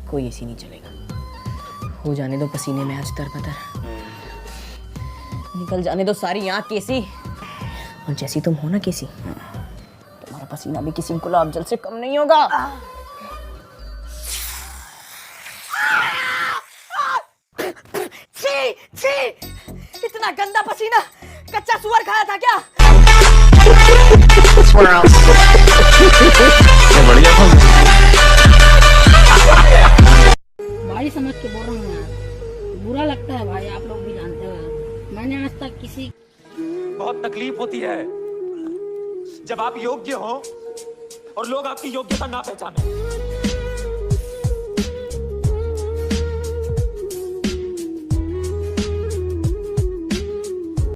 कोई एसी नहीं चलेगा। हो जाने दो पसीने में आज तरबतर, निकल जाने दो सारी आँख केसी। और जैसी तुम हो ना केसी, तुम्हारा पसीना भी किसी गुलाब जल से कम नहीं होगा। छी छी, इतना गंदा पसीना, कच्चा सुअर खाया था क्या? बढ़िया था भाई, समझ के बोल रहा हूँ यार, बुरा लगता है भाई, आप लोग भी जानते हो। मैंने आज तक किसी बहुत तकलीफ होती है जब आप योग्य हो और लोग आपकी योग्यता ना पहचाने।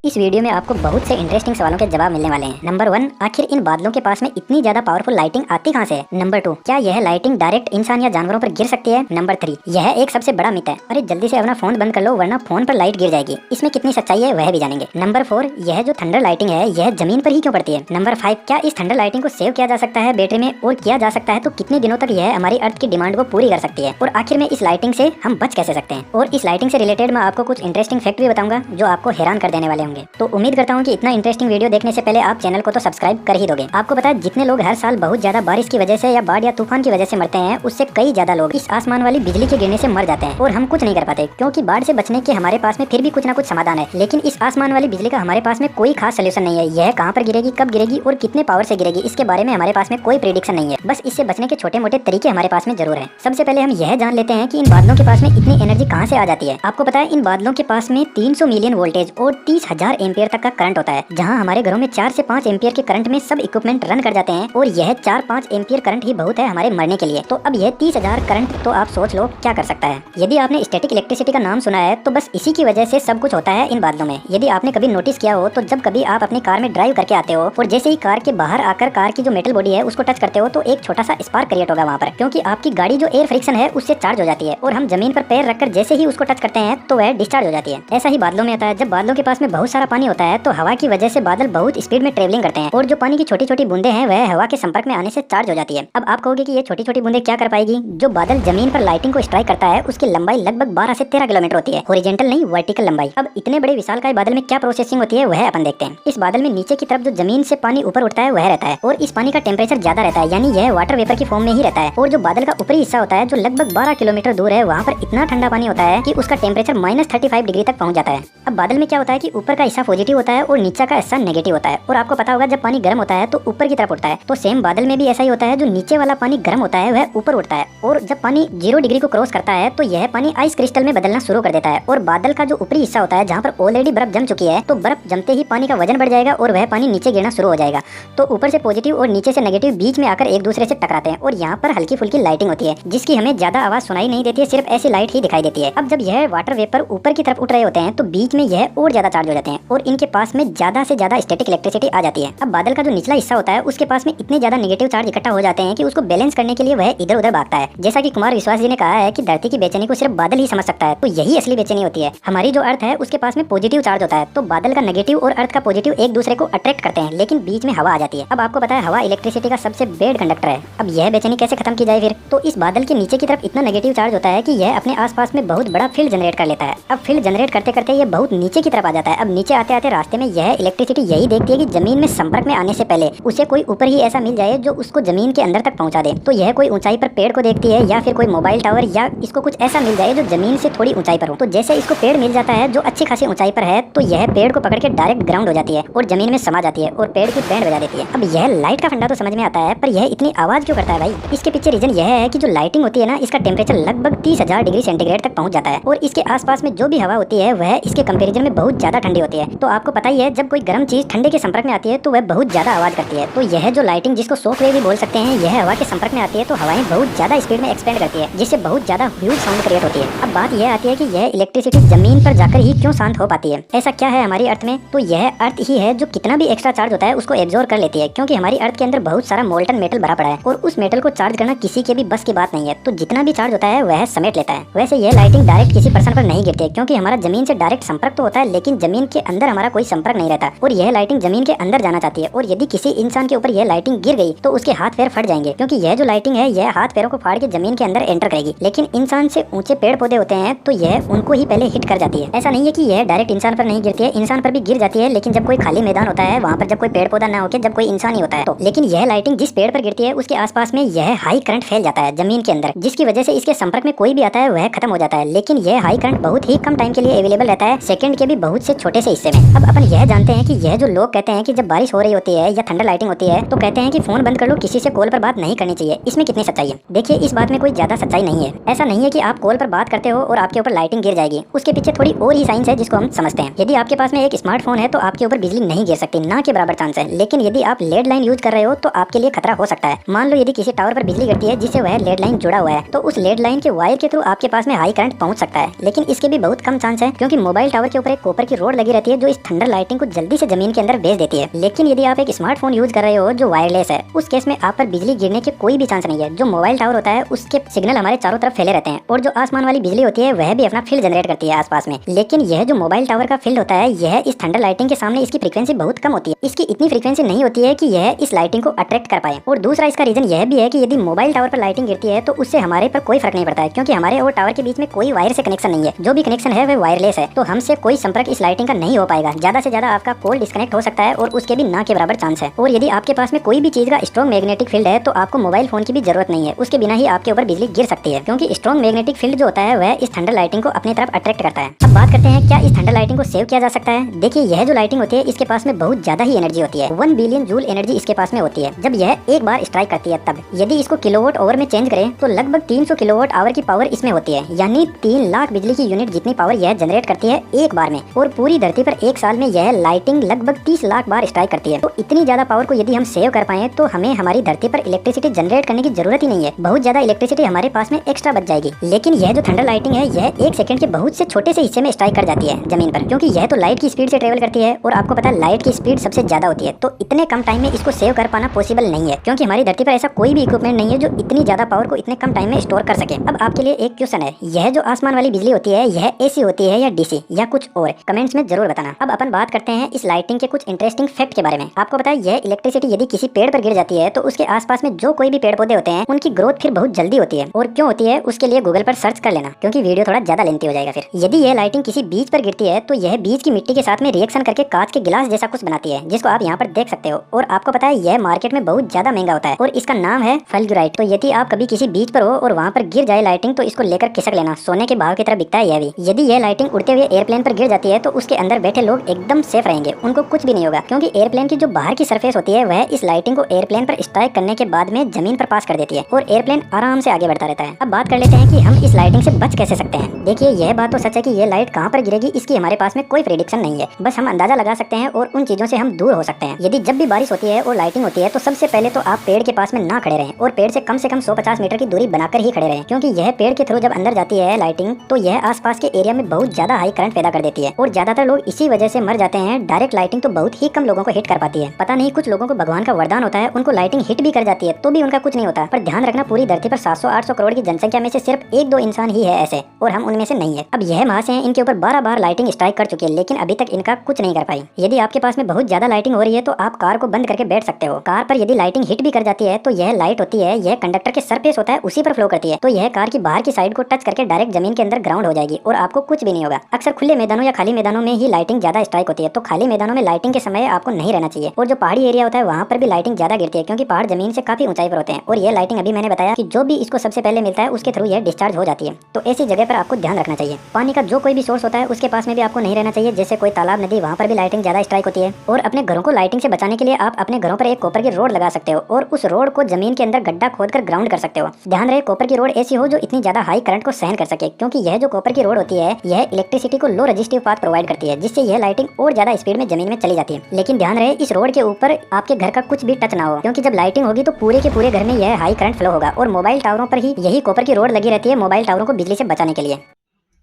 इस वीडियो में आपको बहुत से इंटरेस्टिंग सवालों के जवाब मिलने वाले हैं। नंबर 1, आखिर इन बादलों के पास में इतनी ज्यादा पावरफुल लाइटिंग आती कहां से है? नंबर 2, क्या यह लाइटिंग डायरेक्ट इंसान या जानवरों पर गिर सकती है? नंबर 3, यह एक सबसे बड़ा मिथ है, अरे जल्दी से अपना फोन बंद कर लो वरना फोन पर लाइट गिर जाएगी। इसमें कितनी सच्चाई है वह भी जानेंगे। नंबर 4, यह जो थंडर लाइटिंग है यह जमीन पर ही क्यों पड़ती है? नंबर 5, क्या इस थंडर लाइटिंग को सेव किया जा सकता है बैटरी में, और किया जा सकता है तो कितने दिनों तक यह हमारी अर्थ की डिमांड को पूरी कर सकती है? और आखिर में इस लाइटिंग से हम बच कैसे सकते हैं? और इस लाइटिंग से रिलेटेड मैं आपको कुछ इंटरेस्टिंग फैक्ट भी बताऊंगा जो आपको हैरान कर देने वाले होंगे। तो उम्मीद करता हूं कि इतना इंटरेस्टिंग वीडियो देखने से पहले आप चैनल को तो सब्सक्राइब कर ही दोगे। आपको पता है जितने लोग हर साल बहुत ज्यादा बारिश की वजह से या बाढ़ या तूफान की वजह से मरते हैं, उससे कई ज्यादा लोग इस आसमान वाली बिजली के गिरने से मर जाते हैं और हम कुछ नहीं कर पाते, क्योंकि बाढ़ से बचने के हमारे पास में फिर भी कुछ ना कुछ समाधान है, लेकिन इस आसमान वाली बिजली का हमारे पास में कोई खास सोल्यूशन नहीं है। यह कहाँ पर गिरेगी, कब गिरेगी और कितने पावर से गिरेगी, इसके बारे में हमारे पास में कोई प्रेडिक्शन नहीं है। बस इससे बचने के छोटे मोटे तरीके हमारे पास में जरूर है। सबसे पहले हम यह जान लेते हैं कि इन बादलों के पास में इतनी एनर्जी कहाँ से आ जाती है। आपको पता है इन बादलों के पास में 300 मिलियन वोल्टेज और 30,000 एम्पियर तक का करंट होता है, जहाँ हमारे घरों में 4 से 5 एम्पियर के करंट में सब इक्विपमेंट रन कर जाते हैं, और यह 4-5 एम्पियर करंट ही बहुत है हमारे मरने के लिए। तो अब यह 30,000 करंट, तो आप सोच लो क्या कर सकता है। यदि आपने स्टैटिक इलेक्ट्रिसिटी का नाम सुना है तो बस इसी की वजह से सब कुछ होता है इन बादलों में। यदि आपने कभी नोटिस किया हो तो जब कभी आप अपनी कार में ड्राइव करके आते हो और जैसे ही कार के बाहर आकर कार की जो मेटल बॉडी है उसको टच करते हो तो एक छोटा सा स्पार्क क्रिएट होगा वहाँ पर, क्योंकि आपकी गाड़ी जो एयर फ्रिक्शन है उससे चार्ज हो जाती है, और हम जमीन पर पैर रखकर जैसे ही उसको टच करते हैं तो वह डिस्चार्ज हो जाती है। ऐसा ही बादलों में होता है। जब बादलों के पास में बहुत सारा पानी होता है तो हवा की वजह से बादल बहुत स्पीड में ट्रेवलिंग करते हैं, और जो पानी की छोटी छोटी बूंदे हैं वह हवा के संपर्क में आने से चार्ज हो जाती है। अब आप कहोगे कि ये छोटी छोटी बूंदे क्या कर पाएगी? जो बादल जमीन पर लाइटिंग को स्ट्राइक करता है उसकी लंबाई लगभग 12 से 13 किलोमीटर होती है, हॉरिजॉन्टल नहीं वर्टिकल लंबाई। अब इतने बड़े विशालकाय बादल में क्या प्रोसेसिंग होती है वह अपन देखते हैं। इस बादल में नीचे की तरफ जो जमीन से पानी ऊपर उठता है वह रहता है, और इस पानी का टेम्परेचर ज्यादा रहता है, यानी यह वाटर वेपर की फॉर्म में ही रहता है। और जो बादल का ऊपरी हिस्सा होता है जो लगभग 12 किलोमीटर दूर है, वहाँ पर इतना ठंडा पानी होता है कि उसका टेम्परेचर -35 डिग्री तक पहुँच जाता है। अब बादल में क्या होता है कि ऊपर का हिस्सा पॉजिटिव होता है और नीचे का हिस्सा नेगेटिव होता है। और आपको पता होगा जब पानी गर्म होता है तो ऊपर की तरफ उठता है, तो सेम बादल में भी ऐसा ही होता है। जो नीचे वाला पानी गर्म होता है वह ऊपर उठता है, और जब पानी 0 डिग्री को क्रॉस करता है तो यह पानी आइस क्रिस्टल में बदलना शुरू कर देता है। और बादल का जो ऊपरी हिस्सा होता है जहाँ पर ऑलरेडी बर्फ जम चुकी है, तो बर्फ जमते ही पानी का वजन बढ़ जाएगा और वह पानी नीचे गिरना शुरू हो जाएगा। तो ऊपर से पॉजिटिव और नीचे से नेगेटिव बीच में आकर एक दूसरे से टकराते हैं, और यहाँ पर हल्की फुल्की लाइटिंग होती है जिसकी हमें ज्यादा आवाज सुनाई नहीं देती है, सिर्फ ऐसी लाइट ही दिखाई देती है। अब जब यह वाटर वेपर ऊपर की तरफ उठ रहे होते हैं तो बीच में यह और ज्यादा चार्ज हो जाते हैं, और इनके पास में ज्यादा से ज्यादा स्टैटिक इलेक्ट्रिसिटी आ जाती है। अब बादल का जो निचला हिस्सा होता है उसके पास में इतने ज्यादा नेगेटिव चार्ज इकट्ठा हो जाते हैं कि उसको बैलेंस करने के लिए वह इधर उधर भागता है। जैसा कि कुमार विश्वास जी ने कहा है कि धरती की बेचैनी को सिर्फ बादल ही समझ सकता है, तो यही असली बेचैनी होती है। हमारी जो अर्थ है उसके पास में पॉजिटिव चार्ज होता है, तो बादल का नेगेटिव और अर्थ का पॉजिटिव एक दूसरे को अट्रैक्ट करते हैं, लेकिन बीच में हवा आ जाती है। अब आपको पता है हवा इलेक्ट्रिसिटी का सबसे बेड कंडक्टर है। अब यह बेचैनी कैसे खत्म की जाए फिर? तो इस बादल के नीचे की तरफ इतना नेगेटिव चार्ज होता है कि यह अपने आसपास में बहुत बड़ा फील्ड जनरेट कर लेता है। अब फील्ड जनरेट करते करते यह बहुत नीचे की तरफ आ जाता है। अब नीचे आते आते रास्ते में यह इलेक्ट्रिसिटी यही देखती है कि जमीन में संपर्क में आने से पहले उसे कोई ऊपर ही ऐसा मिल जाए जो उसको जमीन के अंदर तक पहुंचा दे। तो यह कोई ऊंचाई पर पेड़ को देखती है, या फिर कोई मोबाइल टावर, या इसको कुछ ऐसा मिल जाए जो जमीन से थोड़ी ऊंचाई पर हो। तो जैसे इसको पेड़ मिल जाता है जो अच्छी खासी ऊंचाई पर है, तो यह पेड़ को पकड़ के डायरेक्ट ग्राउंड हो जाती है और जमीन में समा जाती है और पेड़ की बैंड बजा देती है। अब यह लाइट का फंडा तो समझ में आता है, पर यह इतनी आवाज क्यों करता है भाई? इसके पीछे रीजन यह है कि जो लाइटिंग होती है ना, इसका टेम्परेचर लगभग 30,000 डिग्री सेंटीग्रेड तक पहुंच जाता है, और इसके आसपास में जो भी हवा होती है वह इसके कंपैरिजन में बहुत ज्यादा ठंडी होती है। तो आपको पता ही है जब कोई गर्म चीज ठंडे के संपर्क में आती है तो वह बहुत ज्यादा आवाज करती है। तो यह जो लाइटिंग, जिसको शॉक वेव भी बोल सकते हैं, यह हवा के संपर्क में आती है तो हवाएं बहुत ज्यादा स्पीड में एक्सपेंड करती है, जिससे बहुत ज्यादा ह्यूज साउंड क्रिएट होती है। अब बात यह आती है कि यह इलेक्ट्रिसिटी जमीन पर जाकर ही क्यों शांत हो पाती है? ऐसा क्या है हमारी अर्थ में? तो यह अर्थ ही है जो कितना भी एक्स्ट्रा चार्ज होता है उसको एब्जॉर्ब कर लेती है, क्योंकि हमारी अर्थ के अंदर बहुत सारा मोल्टन मेटल भरा पड़ा है, और उस मेटल को चार्ज करना किसी के भी बस की बात नहीं है। तो जितना भी चार्ज होता है वह समेट लेता है। वैसे यह लाइटिंग डायरेक्ट किसी पर्सन पर नहीं गिरती है, क्योंकि हमारा जमीन से डायरेक्ट संपर्क तो होता है, लेकिन जमीन के अंदर हमारा कोई संपर्क नहीं रहता और यह लाइटिंग जमीन के अंदर जाना चाहती है। और यदि किसी इंसान के ऊपर यह लाइटिंग गिर गई तो उसके हाथ पैर फट जाएंगे, क्योंकि यह जो लाइटिंग है यह हाथ पैरों को फाड़ के जमीन के अंदर एंटर करेगी। लेकिन इंसान से ऊंचे पेड़ पौधे होते हैं तो यह उनको ही पहले हिट कर जाती है। ऐसा नहीं है कि यह डायरेक्ट इंसान पर नहीं गिरती है, इंसान पर भी गिर जाती है, लेकिन जब कोई खाली मैदान होता है, वहाँ पर जब कोई पेड़ पौधा ना होकर जब कोई इंसान ही होता है तो। लेकिन यह लाइटिंग जिस पेड़ पर गिरती है उसके आसपास में यह हाई करंट फैल जाता है जमीन के अंदर, जिसकी वजह से इसके संपर्क में कोई भी आता है वह खत्म हो जाता है। लेकिन यह हाई करंट बहुत ही कम टाइम के लिए अवेलेबल रहता है, सेकंड के भी बहुत से छोटे से हिस्से में। अब अपन यह जानते हैं कि यह जो लोग कहते हैं कि जब बारिश हो रही होती है या थंडर लाइटिंग होती है तो कहते हैं कि फोन बंद कर लो, किसी से कॉल पर बात नहीं करनी चाहिए, इसमें कितनी सच्चाई है? देखिए, इस बात में कोई ज्यादा सच्चाई नहीं है। ऐसा नहीं है कि आप कॉल पर बात करते हो और आपके ऊपर लाइटिंग गिर जाएगी, उसके पीछे थोड़ी और ही साइंस है जिसको हम समझते हैं। यदि आपके पास में एक स्मार्टफोन है तो आपके ऊपर बिजली नहीं गिर सकती, ना के बराबर चांस है। लेकिन यदि आप लेड लाइन यूज कर रहे हो तो आपके लिए खतरा हो सकता है। मान लो यदि किसी टावर पर बिजली गिरती है जिससे वह लेड लाइन जुड़ा हुआ है तो उस लेड लाइन के वायर के थ्रू आपके पास में हाई करंट पहुंच सकता है। लेकिन इसके भी बहुत कम चांस है, क्योंकि मोबाइल टावर के ऊपर एक कॉपर की रोड लगी रहती है जो इस थंडर लाइटिंग को जल्दी से जमीन के अंदर भेज देती है। लेकिन यदि आप एक स्मार्टफोन यूज कर रहे हो जो वायरलेस है, उस केस में आप पर बिजली गिरने के कोई भी चांस नहीं है। जो मोबाइल टावर होता है उसके सिग्नल हमारे चारों तरफ फैले रहते हैं और जो आसमान वाली बिजली होती है वह भी अपना फील्ड जनरेट करती है आसपास में। लेकिन यह जो मोबाइल टावर का फील्ड होता है यह इस थंडर लाइटिंग के सामने इसकी फ्रीक्वेंसी बहुत कम होती है। इसकी इतनी फ्रीक्वेंसी नहीं होती है कि यह इस लाइटिंग को अट्रैक्ट कर पाए। और दूसरा इसका रीजन यह भी है कि यदि मोबाइल टावर पर लाइटिंग गिरती है तो उससे हमारे पर कोई फर्क नहीं पड़ता है, क्योंकि हमारे और टावर के बीच में कोई वायर से कनेक्शन नहीं है। जो भी कनेक्शन है वह वायरलेस है, तो हमसे कोई संपर्क इस लाइटिंग का नहीं हो पाएगा। ज्यादा से ज्यादा आपका कॉल डिस्कनेक्ट हो सकता है और उसके भी ना के बराबर चांस है। और यदि आपके पास में कोई भी चीज का स्ट्रॉन्ग मैग्नेटिक फील्ड है तो आपको मोबाइल फोन की भी जरूरत नहीं है, उसके बिना ही आपके ऊपर बिजली गिर सकती है, क्योंकि स्ट्रॉन्ग मैग्नेटिक फील्ड जो होता है वह इस थंडर लाइटिंग को अपनी तरफ अट्रैक्ट करता है। अब बात करते हैं क्या इस थंडर लाइटिंग को सेव किया जा सकता है। देखिए, यह जो लाइटिंग होती है इसके पास में बहुत ज्यादा ही एनर्जी होती है, 1 बिलियन जूल एनर्जी इसके पास में होती है। जब यह एक बार स्ट्राइक करती है तब यदि इसको किलोवाट आवर में चेंज करें तो लगभग 300 किलोवाट आवर की पावर इसमें होती है, यानी 3 लाख बिजली की यूनिट जितनी पावर यह जनरेट करती है एक बार में। और पूरी धरती पर एक साल में यह लाइटिंग लगभग 30 लाख बार स्ट्राइक करती है। तो इतनी ज्यादा पावर को यदि हम सेव कर पाए तो हमें हमारी धरती पर इलेक्ट्रिसिटी जनरेट करने की जरूरत ही नहीं है, बहुत ज्यादा इलेक्ट्रिसिटी हमारे पास में एक्स्ट्रा बच जाएगी। लेकिन यह जो थंडर लाइटिंग है यह 1 सेकंड के बहुत से छोटे से हिस्से में स्ट्राइक कर जाती है जमीन पर, क्योंकि यह तो लाइट की स्पीड से ट्रेवल करती है और आपको पता है लाइट की स्पीड सबसे ज्यादा होती है। तो इतने कम टाइम में इसको सेव कर पाना पॉसिबल नहीं है, क्योंकि हमारी धरती पर ऐसा कोई भी इक्विपमेंट नहीं है जो इतनी ज्यादा पावर को इतने कम टाइम में स्टोर कर सके। अब आपके लिए एक क्वेश्चन है, यह जो आसमान वाली बिजली होती है यह एसी होती है या डीसी या कुछ और, कमेंट्स में जरूर बताना। अब अपन बात करते हैं इस लाइटिंग के कुछ इंटरेस्टिंग फैक्ट के बारे में। आपको पता है यह इलेक्ट्रिसिटी यदि किसी पेड़ पर गिर जाती है तो उसके आसपास में जो कोई भी पेड़ पौधे होते हैं उनकी ग्रोथ फिर बहुत जल्दी होती है। और क्यों होती है उसके लिए गूगल पर सर्च कर लेना, क्योंकि वीडियो थोड़ा ज्यादा लेंथी हो जाएगा। फिर यदि यह लाइटिंग किसी बीज पर गिरती है तो यह बीज की मिट्टी के साथ में रिएक्शन करके कांच के गिलास जैसा कुछ बनाती है, जिसको आप यहाँ पर देख सकते हो। और आपको पता है यह मार्केट में बहुत ज्यादा महंगा होता है और इसका नाम है फल्गुराइट। तो यदि आप कभी किसी बीच पर हो और वहाँ पर गिर जाए लाइटिंग तो इसको लेकर खिसक लेना, सोने के भाव की तरह बिकता है यह भी। यदि यह लाइटिंग उड़ते हुए एयरप्लेन पर गिर जाती है तो उसके अंदर बैठे लोग एकदम सेफ रहेंगे, उनको कुछ भी नहीं होगा, क्योंकि एयरप्लेन की जो बाहर की सरफेस होती है वह इस लाइटिंग को एयरप्लेन पर स्ट्राइक करने के बाद में जमीन पर पास कर देती है और एयरप्लेन आराम से आगे बढ़ता रहता है। अब बात कर लेते हैं कि हम इस लाइटिंग से बच कैसे सकते हैं। देखिए, यह बात तो सच है कि यह लाइट कहाँ पर गिरेगी इसकी हमारे पास में कोई प्रेडिक्शन नहीं है, बस हम अंदाजा लगा सकते हैं और उन चीजों से हम दूर हो सकते हैं। यदि जब भी बारिश होती है और लाइटिंग होती है तो सबसे पहले तो आप पेड़ के पास में ना खड़े रहें और पेड़ से कम 150 मीटर की दूरी बनाकर ही खड़े रहें, क्योंकि यह पेड़ के थ्रू जब अंदर जाती है लाइटिंग तो यह आसपास के एरिया में बहुत ज्यादा हाई करंट पैदा कर देती है और ज्यादातर लोग इसी वजह से मर जाते हैं। डायरेक्ट लाइटिंग तो बहुत ही कम लोगों को हिट कर पाती है। पता नहीं, कुछ लोगों को भगवान का वरदान होता है, उनको लाइटिंग हिट भी कर जाती है तो भी उनका कुछ नहीं होता। पर ध्यान रखना, पूरी धरती पर 700-800 करोड़ की जनसंख्या में से सिर्फ 1-2 इंसान ही है ऐसे, और हम उनमें से नहीं है। अब यह महाशय हैं, इनके ऊपर 12 बार लाइटिंग स्ट्राइक कर चुकी है लेकिन अभी तक इनका कुछ नहीं कर पाई। यदि आपके पास में बहुत ज्यादा लाइटिंग हो रही है तो आप कार को बंद करके बैठ सकते हो। कार पर यदि लाइटिंग हिट भी कर जाती है तो यह लाइट होती है यह कंडक्टर के सरफेस होता है उसी पर फ्लो करती है, तो यह कार की बाहर की साइड को टच करके डायरेक्ट जमीन के अंदर ग्राउंड हो जाएगी और आपको कुछ भी नहीं होगा। अक्सर खुले मैदानों या खाली मैदानों में ही लाइटिंग ज्यादा स्ट्राइक होती है, तो खाली मैदानों में लाइटिंग के समय आपको नहीं रहना चाहिए। और जो पहाड़ी एरिया होता है वहाँ पर भी लाइटिंग ज्यादा गिरती है, क्योंकि पहाड़ जमीन से काफी ऊंचाई पर होते हैं और यह लाइटिंग अभी मैंने बताया कि जो भी इसको सबसे पहले मिलता है उसके थ्रू यह डिस्चार्ज हो जाती है। तो ऐसी जगह पर आपको ध्यान रखना चाहिए। पानी का जो कोई भी सोर्स होता है उसके पास में भी आपको नहीं रहना चाहिए, जैसे कोई तालाब, नदी, वहाँ पर भी लाइटिंग ज्यादा स्ट्राइक होती है। और अपने घरों को लाइटिंग से बचाने के लिए आप अपने घरों पर एक कॉपर की रोड लगा सकते हो और उस रोड को जमीन के अंदर गड्ढा खोदकर ग्राउंड कर सकते हो। ध्यान रहे, कॉपर की रोड ऐसी हो जो इतनी ज्यादा हाई करंट को सहन कर सके, क्योंकि यह जो कॉपर की रोड होती है यह इलेक्ट्रिसिटी को लो रजिस्टिव पाथ प्रोवाइड करती है, जिससे यह लाइटिंग और ज्यादा स्पीड में जमीन में चली जाती है। लेकिन ध्यान रहे, इस रोड के ऊपर आपके घर का कुछ भी टच ना हो, क्योंकि जब लाइटिंग होगी तो पूरे के पूरे घर में यह हाई करंट फ्लो होगा और मोबाइल टावरों पर ही यही कॉपर की रोड लगी रहती है मोबाइल टावरों को बिजली से बचाने के लिए।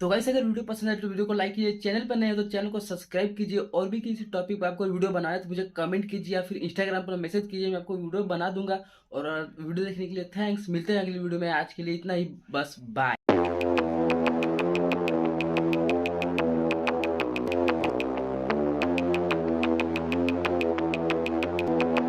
तो गाइस, अगर वीडियो पसंद आए तो वीडियो को लाइक कीजिए, चैनल पर नए हो तो चैनल को सब्सक्राइब कीजिए, और भी किसी टॉपिक पर आपको वीडियो बनाना है तो मुझे कमेंट कीजिए या फिर इंस्टाग्राम पर मैसेज कीजिए, मैं आपको वीडियो बना दूंगा। और वीडियो देखने के लिए थैंक्स। मिलते हैं अगली वीडियो में, आज के लिए इतना ही, बस बाय।